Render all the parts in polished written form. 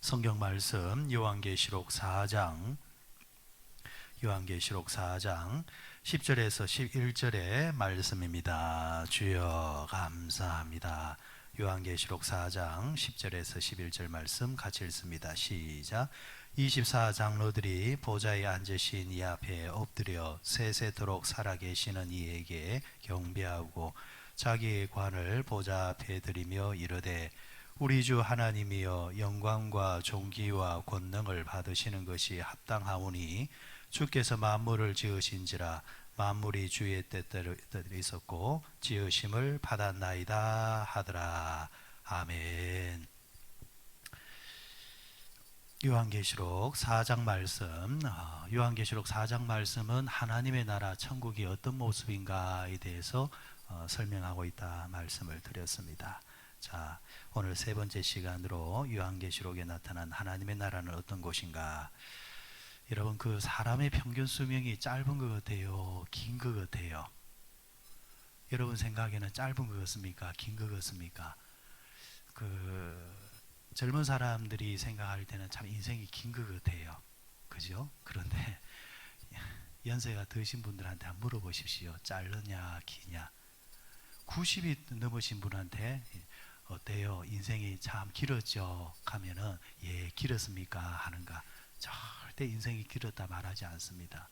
성경 말씀 요한계시록 4장 10절에서 11절의 말씀입니다. 주여 감사합니다. 요한계시록 4장 10절에서 11절 말씀 같이 읽습니다. 시작. 24장로들이 보좌에 앉으신 이 앞에 엎드려 세세토록 살아계시는 이에게 경배하고 자기의 관을 보좌 앞에 드리며 이르되 우리 주 하나님이여 영광과 존귀와 권능을 받으시는 것이 합당하오니 주께서 만물을 지으신지라 만물이 주의 뜻대로 있었고 지으심을 받았나이다 하더라. 아멘. 요한계시록 4장 말씀, 요한계시록 4장 말씀은 하나님의 나라 천국이 어떤 모습인가에 대해서 설명하고 있다 말씀을 드렸습니다. 자, 오늘 세 번째 시간으로 요한계시록에 나타난 하나님의 나라는 어떤 곳인가? 여러분, 그 사람의 평균 수명이 짧은 것 같아요? 긴 것 같아요? 여러분 생각에는 짧은 것 같습니까? 긴 것 같습니까? 젊은 사람들이 생각할 때는 참 인생이 긴 것 같아요. 그죠? 그런데 연세가 드신 분들한테 한번 물어보십시오. 짧느냐, 기냐? 90이 넘으신 분한테 어때요? 인생이 참 길었죠? 하면은 예, 길었습니까? 하는가? 절대 인생이 길었다 말하지 않습니다.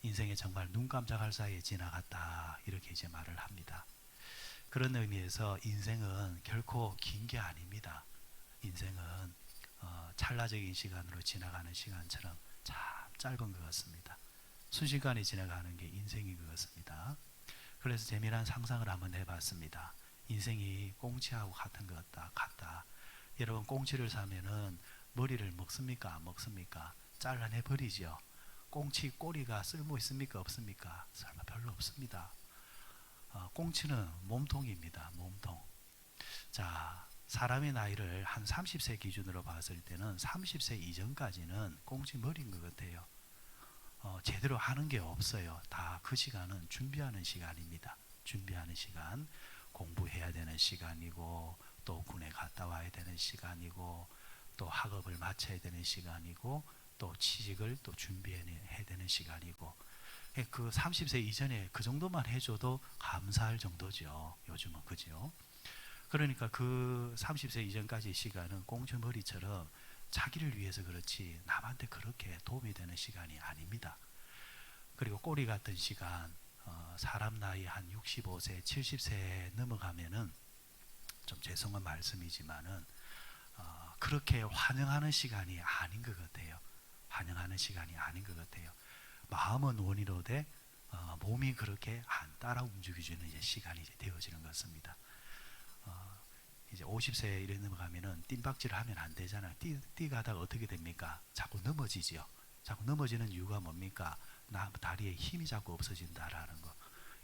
인생이 정말 눈 깜짝할 사이에 지나갔다 이렇게 이제 말을 합니다. 그런 의미에서 인생은 결코 긴 게 아닙니다. 인생은 찰나적인 시간으로 지나가는 시간처럼 참 짧은 것 같습니다. 순식간에 지나가는 게 인생인 것 같습니다. 그래서 재미난 상상을 한번 해봤습니다. 인생이 꽁치하고 같은 것 같다. 여러분, 꽁치를 사면은 머리를 먹습니까? 안 먹습니까? 잘라내 버리죠. 꽁치 꼬리가 쓸모 있습니까? 없습니까? 설마 별로 없습니다. 꽁치는 몸통입니다. 몸통. 자, 사람의 나이를 한 30세 기준으로 봤을 때는 30세 이전까지는 꽁치 머리인 것 같아요. 제대로 하는 게 없어요. 다 그 시간은 준비하는 시간입니다. 준비하는 시간, 공부해야 되는 시간이고 또 군에 갔다 와야 되는 시간이고 또 학업을 마쳐야 되는 시간이고 또 취직을 또 준비해야 되는 시간이고 그 30세 이전에 그 정도만 해줘도 감사할 정도죠. 요즘은 그죠? 그러니까 그 30세 이전까지 시간은 꽁치머리처럼 자기를 위해서 그렇지 남한테 그렇게 도움이 되는 시간이 아닙니다. 그리고 꼬리 같은 시간, 사람 나이 한 65세, 70세 넘어가면은 좀 죄송한 말씀이지만은 그렇게 환영하는 시간이 아닌 것 같아요. 환영하는 시간이 아닌 것 같아요. 마음은 원이로되 몸이 그렇게 안 따라 움직여주는 이제 시간이 이제 되어지는 것 같습니다. 이제 50세 이래 넘어가면은 뜀박질을 하면 안 되잖아요. 뛰가다가 어떻게 됩니까? 자꾸 넘어지죠. 자꾸 넘어지는 이유가 뭡니까? 다리에 힘이 자꾸 없어진다라는 거.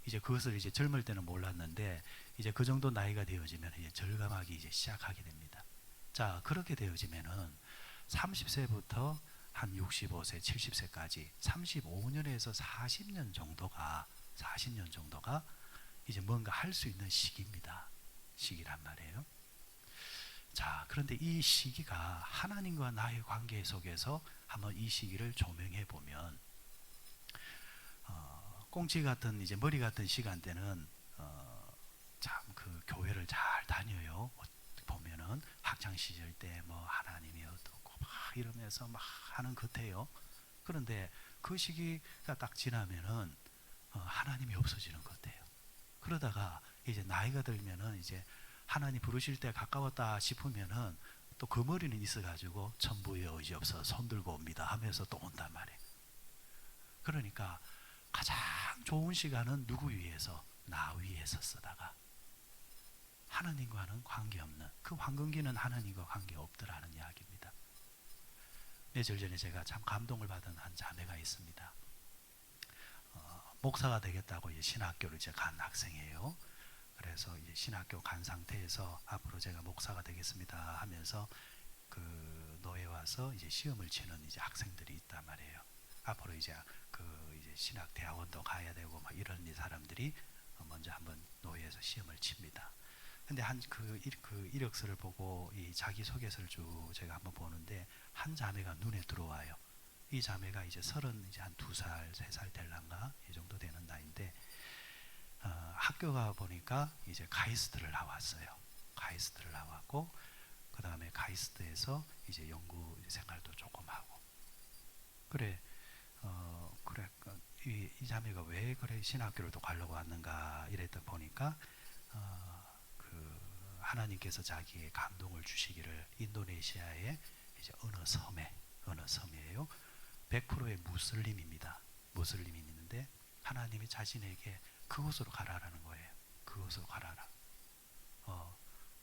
이제 그것을 이제 젊을 때는 몰랐는데 이제 그 정도 나이가 되어지면 이제 절감하기 이제 시작하게 됩니다. 자, 그렇게 되어지면은 30세부터 한 65세, 70세까지 35년에서 40년 정도가 이제 뭔가 할 수 있는 시기입니다. 시기란 말이에요. 자, 그런데 이 시기가 하나님과 나의 관계 속에서 한번 이 시기를 조명해 보면 꽁치 같은 이제 머리 같은 시간대는 참 그 교회를 잘 다녀요. 보면은 학창 시절 때 뭐 하나님이 어떻고 막 이러면서 막 하는 것 같아요. 그런데 그 시기가 딱 지나면은 하나님이 없어지는 것 같아요. 그러다가 이제 나이가 들면은 이제 하나님 부르실 때 가까웠다 싶으면은 또 그 머리는 있어가지고 천부의 의지 없어 손 들고 옵니다 하면서 또 온단 말이에요. 그러니까 가장 좋은 시간은 누구 위해서? 나 위해서 쓰다가 하나님과는 관계없는 그 황금기는 하나님과 관계없더라는 이야기입니다. 며칠 전에 제가 참 감동을 받은 한 자매가 있습니다. 목사가 되겠다고 이제 신학교를 이제 간 학생이에요. 그래서 이제 신학교 간 상태에서 앞으로 제가 목사가 되겠습니다 하면서 그 노예 와서 이제 시험을 치는 이제 학생들이 있단 말이에요. 앞으로 이제 이제 신학 대학원도 가야 되고 막 이런 이 사람들이 먼저 한번 노예에서 시험을 칩니다. 근데 그 이력서를 보고 이 자기소개서를 쭉 제가 한번 보는데 한 자매가 눈에 들어와요. 이 자매가 이제 이제 한 2살, 3살 될란가 이 정도 되는 나이인데 학교가 보니까 이제 가이스트를 나왔어요. 가이스트를 나왔고 그 다음에 가이스트에서 이제 연구 생활도 조금 하고 그래 그래 이 자매가 왜 그래 신학교를 또 가려고 왔는가 이랬다 보니까 그 하나님께서 자기의 감동을 주시기를 인도네시아의 이제 어느 섬이에요. 100%의 무슬림입니다. 무슬림이 있는데 하나님이 자신에게 그곳으로 가라라는 거예요. 그곳으로 가라라.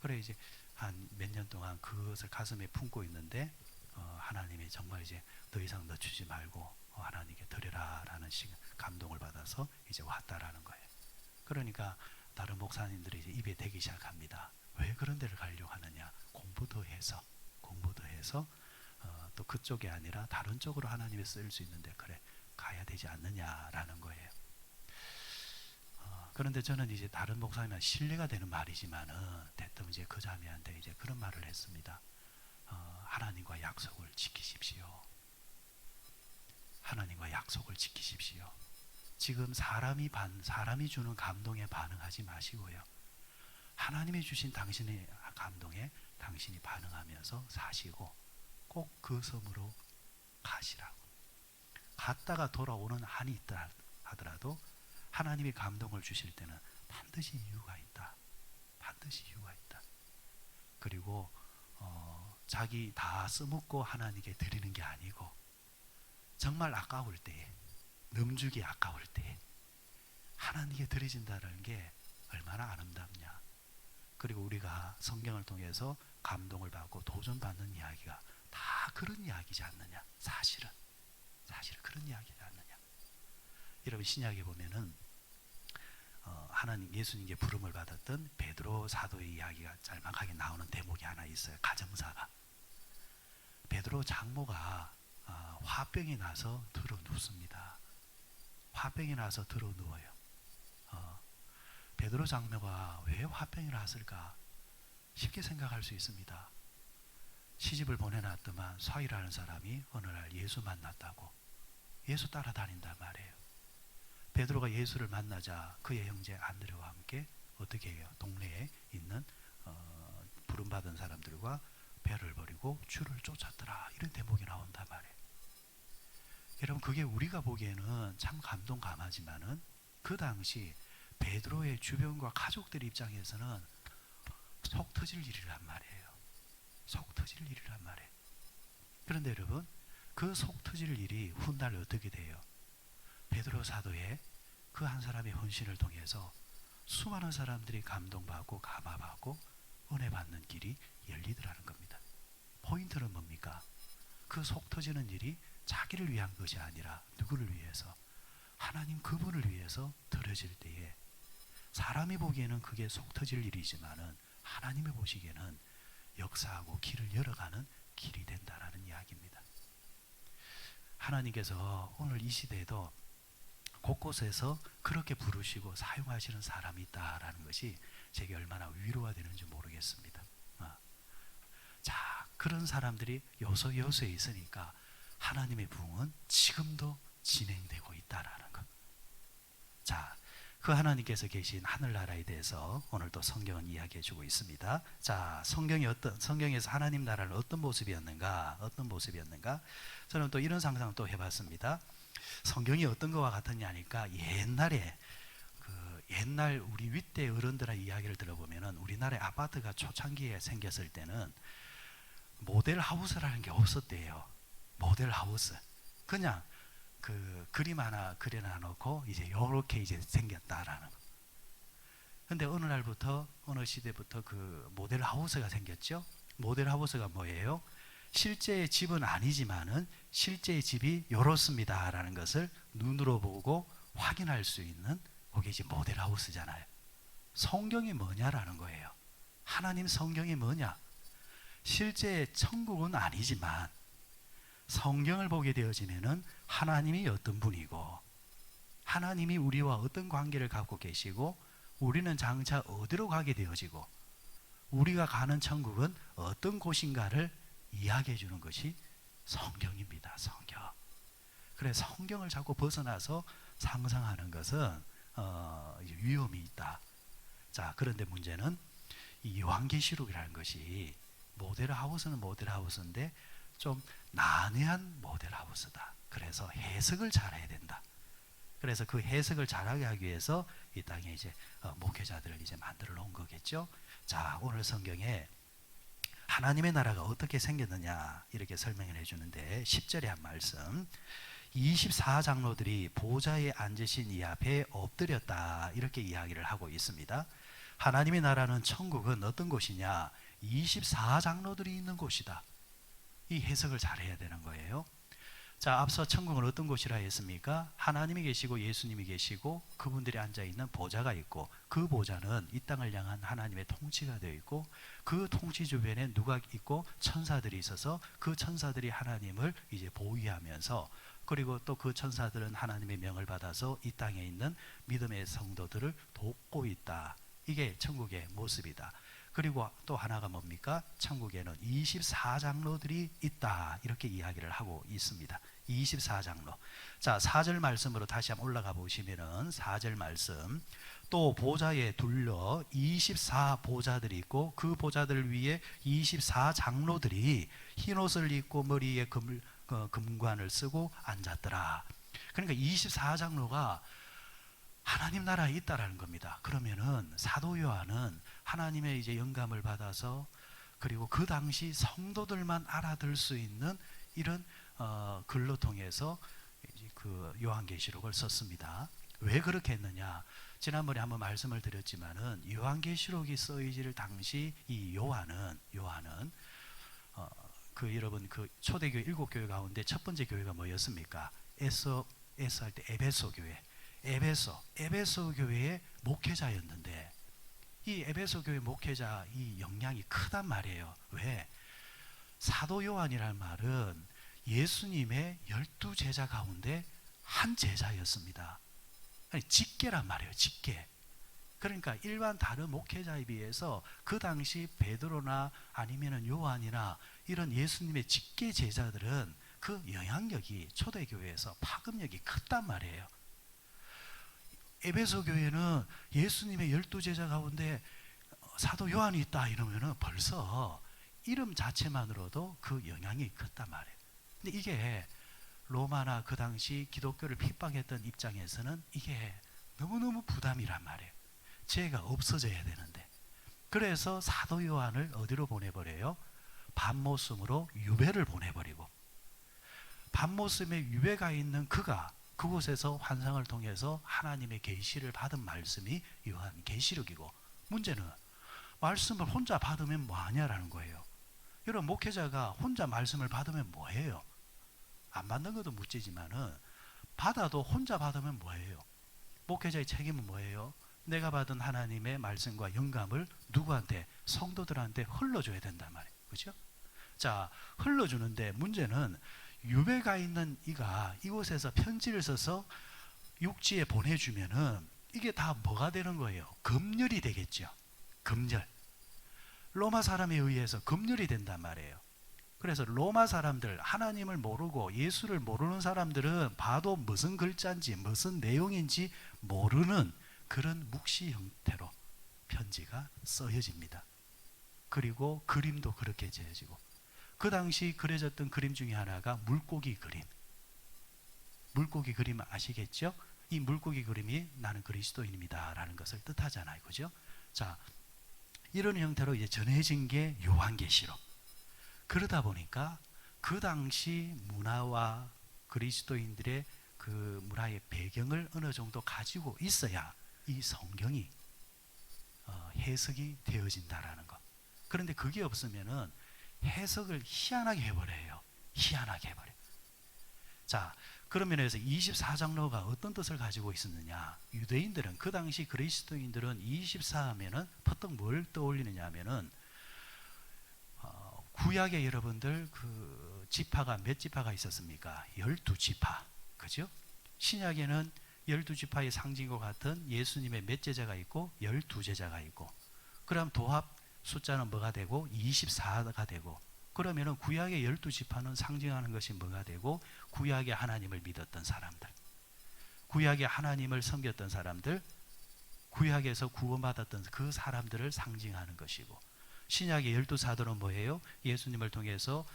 그래 이제 한 몇 년 동안 그것을 가슴에 품고 있는데 하나님이 정말 이제 더 이상 늦추지 말고 하나님께 드려라라는 감동을 받아서 이제 왔다라는 거예요. 그러니까 다른 목사님들이 이제 입에 대기 시작합니다. 왜 그런 데를 가려고 하느냐? 공부 더 해서 또 그쪽이 아니라 다른 쪽으로 하나님이 쓰일 수 있는데 그래 가야 되지 않느냐라는 거예요. 그런데 저는 이제 다른 목사님한테 신뢰가 되는 말이지만은 대뜸 이제 그 자매한테 이제 그런 말을 했습니다. 하나님과 약속을 지키십시오. 하나님과 약속을 지키십시오. 지금 사람이 주는 감동에 반응하지 마시고요. 하나님이 주신 당신의 감동에 당신이 반응하면서 사시고 꼭 그 섬으로 가시라고. 갔다가 돌아오는 한이 있다 하더라도 하나님이 감동을 주실 때는 반드시 이유가 있다. 반드시 이유가 있다. 그리고 자기 다 써먹고 하나님께 드리는 게 아니고 정말 아까울 때에 넘주기 아까울 때에 하나님께 드려진다는 게 얼마나 아름답냐. 그리고 우리가 성경을 통해서 감동을 받고 도전받는 이야기가 다 그런 이야기지 않느냐. 사실은 그런 이야기지 않느냐. 여러분 신약에 보면은 하나님 예수님께 부름을 받았던 베드로 사도의 이야기가 짤막하게 나오는 대목이 하나 있어요. 가정사가. 베드로 장모가 화병이 나서 들어 눕습니다. 화병이 나서 들어 누워요. 베드로 장모가 왜 화병이 났을까? 쉽게 생각할 수 있습니다. 시집을 보내놨더만 사위라는 사람이 어느 날 예수 만났다고 예수 따라다닌단 말이에요. 베드로가 예수를 만나자 그의 형제 안드레와 함께 어떻게 해요? 동네에 있는 부름받은 사람들과 배를 버리고 주를 쫓았더라. 이런 대목이 나온단 말이에요. 여러분 그게 우리가 보기에는 참 감동감하지만은 그 당시 베드로의 주변과 가족들 입장에서는 속 터질 일이란 말이에요. 속 터질 일이란 말이에요. 그런데 여러분 그 속 터질 일이 훗날 어떻게 돼요? 베드로 사도의 그 한 사람의 헌신을 통해서 수많은 사람들이 감동받고 감화받고 은혜 받는 길이 열리더라는 겁니다. 포인트는 뭡니까? 그 속 터지는 일이 자기를 위한 것이 아니라 누구를 위해서? 하나님 그분을 위해서 들어질 때에 사람이 보기에는 그게 속 터질 일이지만은 하나님이 보시기에는 역사하고 길을 열어가는 길이 된다라는 이야기입니다. 하나님께서 오늘 이 시대에도 곳곳에서 그렇게 부르시고 사용하시는 사람이 있다라는 것이 제게 얼마나 위로가 되는지 모르겠습니다. 자, 그런 사람들이 요소요소에 있으니까 하나님의 부흥은 지금도 진행되고 있다라는 것. 자, 그 하나님께서 계신 하늘나라에 대해서 오늘 또 성경은 이야기해주고 있습니다. 자, 성경에서 하나님 나라는 어떤 모습이었는가? 저는 또 이런 상상을 또 해봤습니다. 성경이 어떤 것과 같았냐 하니까 옛날 우리 윗대 어른들의 이야기를 들어보면은 우리나라의 아파트가 초창기에 생겼을 때는 모델하우스라는 게 없었대요. 모델하우스. 그냥 그 그림 하나 그려놔 놓고 이제 요렇게 이제 생겼다라는 거. 근데 어느 시대부터 그 모델하우스가 생겼죠. 모델하우스가 뭐예요? 실제의 집은 아니지만은 실제의 집이 요렇습니다라는 것을 눈으로 보고 확인할 수 있는 그게 이제 모델하우스잖아요. 성경이 뭐냐라는 거예요. 하나님 성경이 뭐냐? 실제 천국은 아니지만 성경을 보게 되어지면은 하나님이 어떤 분이고 하나님이 우리와 어떤 관계를 갖고 계시고 우리는 장차 어디로 가게 되어지고 우리가 가는 천국은 어떤 곳인가를 이야기해 주는 것이 성경입니다. 성경. 그래 성경을 자꾸 벗어나서 상상하는 것은 위험이 있다. 자, 그런데 문제는 이 요한계시록이라는 것이 모델하우스는 모델하우스인데 좀 난해한 모델하우스다. 그래서 해석을 잘해야 된다. 그래서 그 해석을 잘하게 하기 위해서 이 땅에 이제 목회자들을 이제 만들어 놓은 거겠죠. 자, 오늘 성경에 하나님의 나라가 어떻게 생겼느냐 이렇게 설명을 해주는데 10절에 한 말씀, 24장로들이 보좌에 앉으신 이 앞에 엎드렸다 이렇게 이야기를 하고 있습니다. 하나님의 나라는 천국은 어떤 곳이냐, 24장로들이 있는 곳이다. 이 해석을 잘해야 되는 거예요. 자, 앞서 천국은 어떤 곳이라 했습니까? 하나님이 계시고 예수님이 계시고 그분들이 앉아있는 보좌가 있고, 그 보좌는 이 땅을 향한 하나님의 통치가 되어 있고, 그 통치 주변에 누가 있고 천사들이 있어서 그 천사들이 하나님을 이제 보위하면서, 그리고 또 그 천사들은 하나님의 명을 받아서 이 땅에 있는 믿음의 성도들을 돕고 있다. 이게 천국의 모습이다. 그리고 또 하나가 뭡니까? 천국에는 24장로들이 있다 이렇게 이야기를 하고 있습니다. 24장로. 자, 4절 말씀으로 다시 한번 올라가 보시면은 4절 말씀, 또 보좌에 둘러 24보좌들이 있고 그 보좌들 위에 24장로들이 흰옷을 입고 머리에 금관을 쓰고 앉았더라. 그러니까 24장로가 하나님 나라에 있다라는 겁니다. 그러면은 사도 요한은 하나님의 이제 영감을 받아서, 그리고 그 당시 성도들만 알아들 수 있는 이런 글로 통해서 그 요한계시록을 썼습니다. 왜 그렇게 했느냐? 지난번에 한번 말씀을 드렸지만은 요한계시록이 쓰여질 당시 이 요한은 여러분 그 초대교회 7교회 가운데 첫 번째 교회가 뭐였습니까? 에서 할 때 에베소 교회. 에베소 교회의 목회자였는데, 이 에베소 교회 목회자 이 영향이 크단 말이에요. 왜? 사도 요한이란 말은 예수님의 12제자 가운데 한 제자였습니다. 아니, 직계란 말이에요. 직계. 그러니까 일반 다른 목회자에 비해서 그 당시 베드로나 아니면은 요한이나 이런 예수님의 직계 제자들은 그 영향력이 초대교회에서 파급력이 컸단 말이에요. 에베소 교회는 예수님의 12제자 가운데 사도 요한이 있다 이러면은 벌써 이름 자체만으로도 그 영향이 컸단 말이에요. 근데 이게 로마나 그 당시 기독교를 핍박했던 입장에서는 이게 너무너무 부담이란 말이에요. 죄가 없어져야 되는데. 그래서 사도 요한을 어디로 보내버려요? 밤모섬으로 유배를 보내버리고, 밤모섬에 유배가 있는 그가 그곳에서 환상을 통해서 하나님의 계시를 받은 말씀이 요한계시록이고, 문제는 말씀을 혼자 받으면 뭐하냐라는 거예요. 여러분, 목회자가 혼자 말씀을 받으면 뭐해요? 안 받는 것도 문제지만은 받아도 혼자 받으면 뭐해요? 목회자의 책임은 뭐예요? 내가 받은 하나님의 말씀과 영감을 누구한테? 성도들한테 흘러줘야 된단 말이에요. 그렇죠? 자, 흘러주는데 문제는 유배가 있는 이가 이곳에서 편지를 써서 육지에 보내주면은 이게 다 뭐가 되는 거예요? 검열이 되겠죠. 검열. 로마 사람에 의해서 검열이 된단 말이에요. 그래서 로마 사람들, 하나님을 모르고 예수를 모르는 사람들은 봐도 무슨 글자인지 무슨 내용인지 모르는 그런 묵시 형태로 편지가 써여집니다. 그리고 그림도 그렇게 지어지고, 그 당시 그려졌던 그림 중에 하나가 물고기 그림. 물고기 그림 아시겠죠? 이 물고기 그림이 나는 그리스도인입니다 라는 것을 뜻하잖아요. 그죠? 자, 이런 형태로 이제 전해진 게 요한계시록. 그러다 보니까 그 당시 문화와 그리스도인들의 그 문화의 배경을 어느 정도 가지고 있어야 이 성경이 해석이 되어진다라는 것. 그런데 그게 없으면은 해석을 희한하게 해버려요. 희한하게 해버려요. 자, 그런 면에서 24장로가 어떤 뜻을 가지고 있었느냐? 유대인들은, 그 당시 그리스도인들은 24 하면은 퍼뜩 뭘 떠올리느냐 하면은 구약에 여러분들 그 지파가 몇 지파가 있었습니까? 12지파. 그죠? 신약에는 12지파의 상징과 같은 예수님의 몇 제자가 있고 12제자가 있고, 그럼 도합 숫자는 뭐가 되고 24가 되고, 그러면은 구약의 12지파는 상징하는 것이 뭐가 되고, 구약의 하나님을 믿었던 사람들, 구약의 하나님을 섬겼던 사람들, 구약에서 구원받았던 그 사람들을 상징하는 것이고, 신약의 12사도는 뭐예요? 예수님을 통해서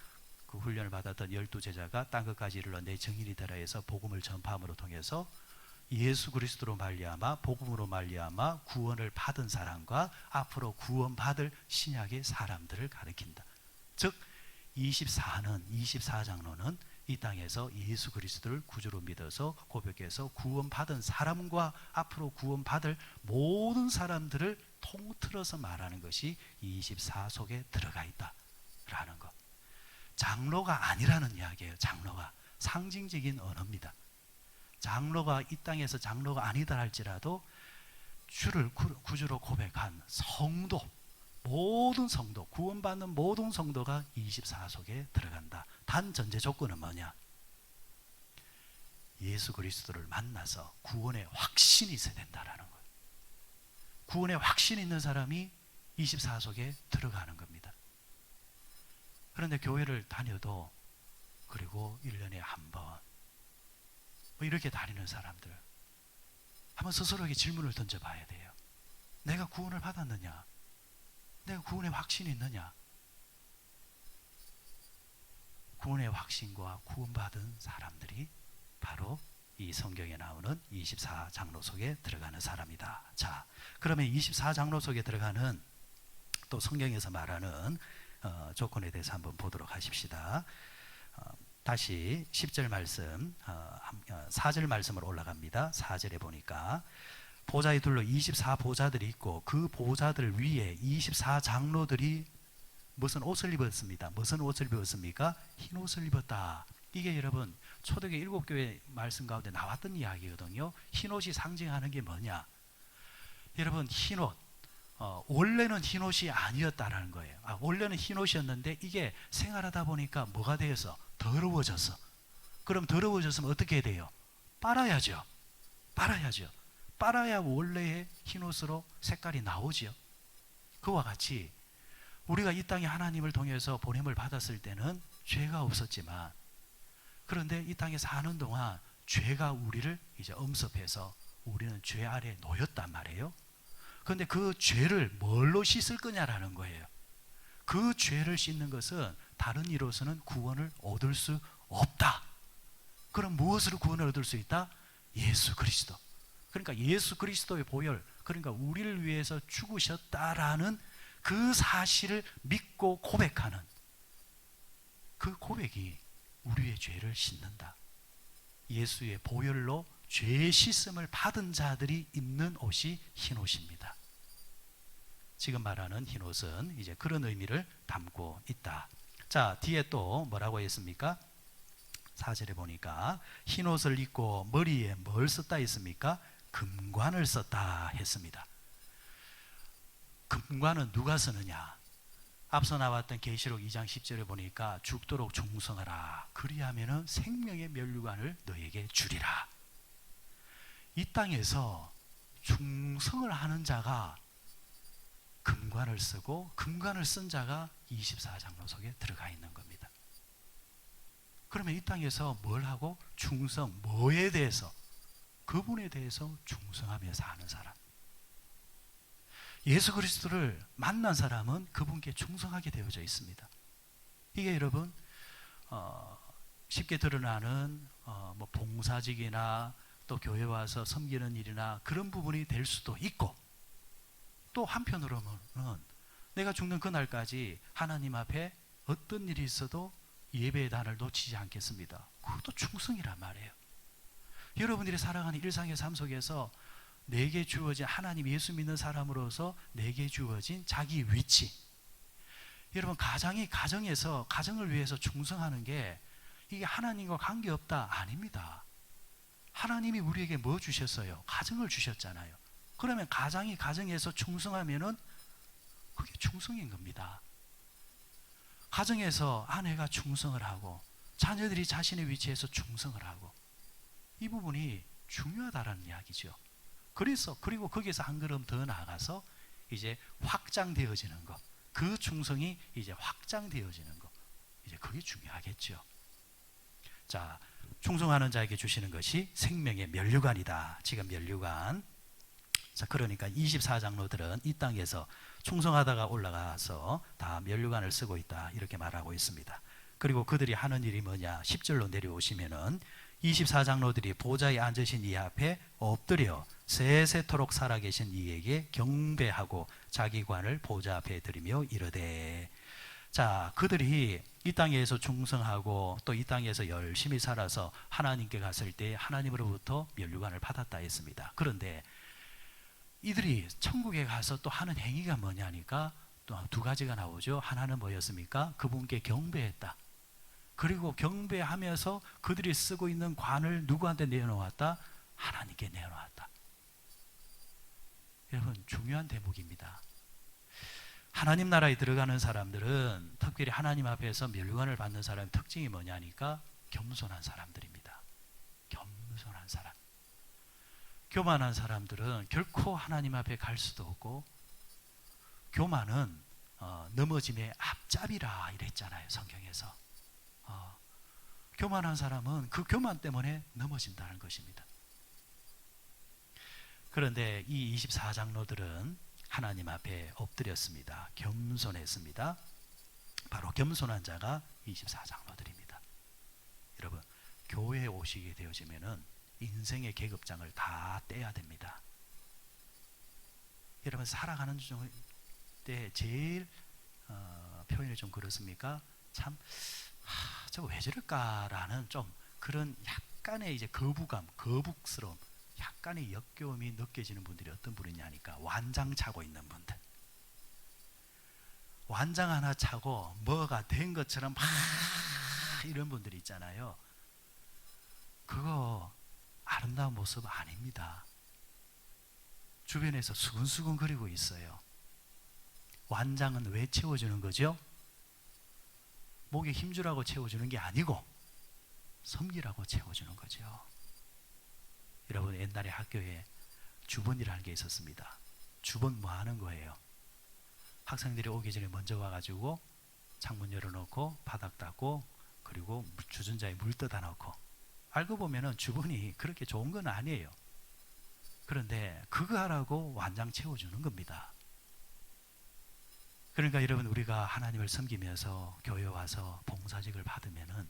그 훈련을 받았던 12제자가 땅끝까지 이르러 내 증인이 되라 해서 복음을 전파함으로 통해서 예수 그리스도로 말미암아, 복음으로 말미암아 구원을 받은 사람과 앞으로 구원받을 신약의 사람들을 가리킨다. 즉 24장로는 이 땅에서 예수 그리스도를 구주로 믿어서 고백해서 구원받은 사람과 앞으로 구원받을 모든 사람들을 통틀어서 말하는 것이 24 속에 들어가 있다라는 것. 장로가 아니라는 이야기예요. 장로가 상징적인 언어입니다. 장로가 이 땅에서 장로가 아니다 할지라도 주를 구주로 고백한 성도, 모든 성도, 구원받는 모든 성도가 24 속에 들어간다. 단 전제 조건은 뭐냐? 예수 그리스도를 만나서 구원의 확신이 있어야 된다라는 거예요. 구원의 확신이 있는 사람이 24 속에 들어가는 겁니다. 그런데 교회를 다녀도, 그리고 1년에 한 번 뭐 이렇게 다니는 사람들, 한번 스스로에게 질문을 던져봐야 돼요. 내가 구원을 받았느냐? 내가 구원의 확신이 있느냐? 구원의 확신과 구원받은 사람들이 바로 이 성경에 나오는 24장로 속에 들어가는 사람이다. 자, 그러면 24장로 속에 들어가는 또 성경에서 말하는 조건에 대해서 한번 보도록 하십시다. 다시 10절 말씀, 4절 말씀으로 올라갑니다. 4절에 보니까 보좌에 둘러 24보좌들이 있고 그 보좌들 위에 24장로들이 무슨 옷을 입었습니다. 무슨 옷을 입었습니까? 흰 옷을 입었다. 이게 여러분 초대교회 7교회 말씀 가운데 나왔던 이야기거든요. 흰 옷이 상징하는 게 뭐냐? 여러분 흰 옷, 원래는 흰 옷이 아니었다라는 거예요. 원래는 흰 옷이었는데 이게 생활하다 보니까 뭐가 되어서 더러워졌어. 그럼 더러워졌으면 어떻게 해야 돼요? 빨아야죠. 빨아야 원래의 흰 옷으로 색깔이 나오죠. 그와 같이 우리가 이 땅에 하나님을 통해서 보냄을 받았을 때는 죄가 없었지만, 그런데 이 땅에 사는 동안 죄가 우리를 이제 엄습해서 우리는 죄 아래 놓였단 말이에요. 그런데 그 죄를 뭘로 씻을 거냐라는 거예요. 그 죄를 씻는 것은 다른 이로서는 구원을 얻을 수 없다. 그럼 무엇으로 구원을 얻을 수 있다? 예수 그리스도. 그러니까 예수 그리스도의 보혈, 그러니까 우리를 위해서 죽으셨다라는 그 사실을 믿고 고백하는 그 고백이 우리의 죄를 씻는다. 예수의 보혈로 죄 씻음을 받은 자들이 입는 옷이 흰 옷입니다. 지금 말하는 흰 옷은 이제 그런 의미를 담고 있다. 자, 뒤에 또 뭐라고 했습니까? 4절에 보니까 흰 옷을 입고 머리에 뭘 썼다 했습니까? 금관을 썼다 했습니다. 금관은 누가 쓰느냐? 앞서 나왔던 계시록 2장 10절에 보니까 죽도록 충성하라. 그리하면은 생명의 면류관을 너에게 주리라. 이 땅에서 충성을 하는 자가 금관을 쓰고 금관을 쓴 자가 24장로 속에 들어가 있는 겁니다. 그러면 이 땅에서 뭘 하고? 충성, 뭐에 대해서? 그분에 대해서 충성하며 사는 사람. 예수 그리스도를 만난 사람은 그분께 충성하게 되어져 있습니다. 이게 여러분 쉽게 드러나는 뭐 봉사직이나 또 교회 와서 섬기는 일이나 그런 부분이 될 수도 있고, 또 한편으로는 내가 죽는 그날까지 하나님 앞에 어떤 일이 있어도 예배의 단을 놓치지 않겠습니다. 그것도 충성이란 말이에요. 여러분들이 살아가는 일상의 삶 속에서 내게 주어진, 하나님 예수 믿는 사람으로서 내게 주어진 자기 위치, 여러분 가정에서 가정을 위해서 충성하는 게 이게 하나님과 관계없다? 아닙니다. 하나님이 우리에게 뭐 주셨어요? 가정을 주셨잖아요. 그러면 가정에서 충성하면은 그게 충성인 겁니다. 가정에서 아내가 충성을 하고 자녀들이 자신의 위치에서 충성을 하고, 이 부분이 중요하다라는 이야기죠. 그리고 거기서 한 걸음 더 나아가서 이제 확장되어지는 것. 그 충성이 이제 확장되어지는 거. 이제 그게 중요하겠죠. 자, 충성하는 자에게 주시는 것이 생명의 면류관이다. 지금 면류관. 자, 그러니까 24장로들은 이 땅에서 충성하다가 올라가서 다 면류관을 쓰고 있다. 이렇게 말하고 있습니다. 그리고 그들이 하는 일이 뭐냐? 10절로 내려오시면은 24장로들이 보좌에 앉으신 이 앞에 엎드려 세세토록 살아계신 이에게 경배하고 자기 관을 보좌 앞에 드리며 이르되. 자, 그들이 이 땅에서 충성하고 또 이 땅에서 열심히 살아서 하나님께 갔을 때 하나님으로부터 면류관을 받았다 했습니다. 그런데 이들이 천국에 가서 또 하는 행위가 뭐냐니까 또 두 가지가 나오죠. 하나는 뭐였습니까? 그분께 경배했다. 그리고 경배하면서 그들이 쓰고 있는 관을 누구한테 내놓았다? 하나님께 내놓았다. 여러분, 중요한 대목입니다. 하나님 나라에 들어가는 사람들은 특별히 하나님 앞에서 면류관을 받는 사람의 특징이 뭐냐니까 겸손한 사람들입니다. 겸손한 사람. 교만한 사람들은 결코 하나님 앞에 갈 수도 없고, 교만은 넘어짐의 앞잡이라 이랬잖아요, 성경에서. 교만한 사람은 그 교만 때문에 넘어진다는 것입니다. 그런데 이 24장로들은 하나님 앞에 엎드렸습니다. 겸손했습니다. 바로 겸손한 자가 24장로들입니다. 여러분, 교회에 오시게 되어지면은 인생의 계급장을 다 떼야 됩니다. 여러분, 살아가는 중 때 제일 표현이 좀 그렇습니까? 참 저거 왜 저럴까라는 좀 그런 약간의 이제 거부감, 거북스러움, 약간의 역겨움이 느껴지는 분들이 어떤 분이냐니까 완장 차고 있는 분들. 완장 하나 차고 뭐가 된 것처럼 막 이런 분들이 있잖아요. 그거 아름다운 모습 아닙니다. 주변에서 수근수근 거리고 있어요. 완장은 왜 채워주는 거죠? 목에 힘주라고 채워주는 게 아니고 섬기라고 채워주는 거죠. 여러분, 옛날에 학교에 주번이라는 게 있었습니다. 주번 뭐 하는 거예요? 학생들이 오기 전에 먼저 와가지고 창문 열어놓고 바닥 닦고 그리고 주전자에 물 떠다 놓고. 알고 보면은 주번이 그렇게 좋은 건 아니에요. 그런데 그거 하라고 완장 채워주는 겁니다. 그러니까 여러분, 우리가 하나님을 섬기면서 교회 와서 봉사직을 받으면은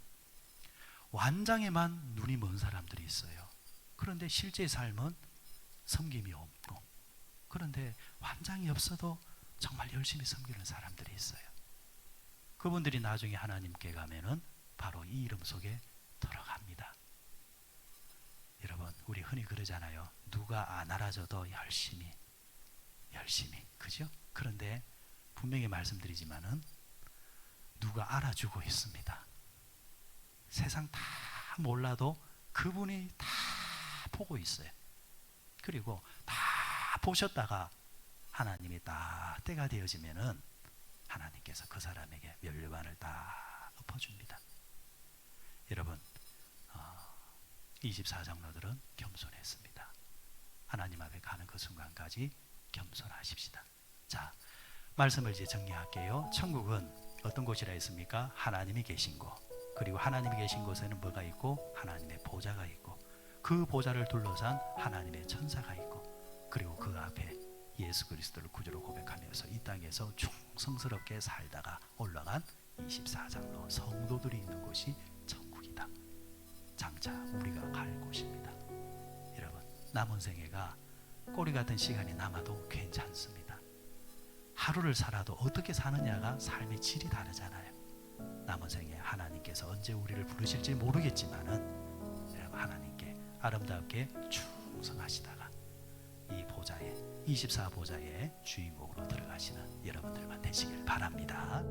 완장에만 눈이 먼 사람들이 있어요. 그런데 실제 삶은 섬김이 없고, 그런데 완장이 없어도 정말 열심히 섬기는 사람들이 있어요. 그분들이 나중에 하나님께 가면은 바로 이 이름 속에 들어갑니다. 여러분, 우리 흔히 그러잖아요. 누가 안 알아줘도 열심히, 그죠? 그런데 분명히 말씀드리지만은 누가 알아주고 있습니다. 세상 다 몰라도 그분이 다 보고 있어요. 그리고 다 보셨다가 하나님이 딱 때가 되어지면은 하나님께서 그 사람에게 면류관을 딱 엎어줍니다. 여러분, 24장로들은 겸손했습니다. 하나님 앞에 가는 그 순간까지 겸손하십시다. 자, 말씀을 이제 정리할게요. 천국은 어떤 곳이라 했습니까? 하나님이 계신 곳. 그리고 하나님이 계신 곳에는 뭐가 있고? 하나님의 보좌가 있고, 그 보좌를 둘러싼 하나님의 천사가 있고, 그리고 그 앞에 예수 그리스도를 구주로 고백하면서 이 땅에서 충성스럽게 살다가 올라간 24장로 성도들이 있는 곳이 천국이다. 장차 우리가 갈 곳입니다. 여러분, 남은 생애가 꼬리 같은 시간이 남아도 괜찮습니다. 하루를 살아도 어떻게 사느냐가 삶의 질이 다르잖아요. 남은 생에 하나님께서 언제 우리를 부르실지 모르겠지만은 여러분, 하나님께 아름답게 충성하시다가 이 보좌에 24보좌의 주인공으로 들어가시는 여러분들만 되시길 바랍니다.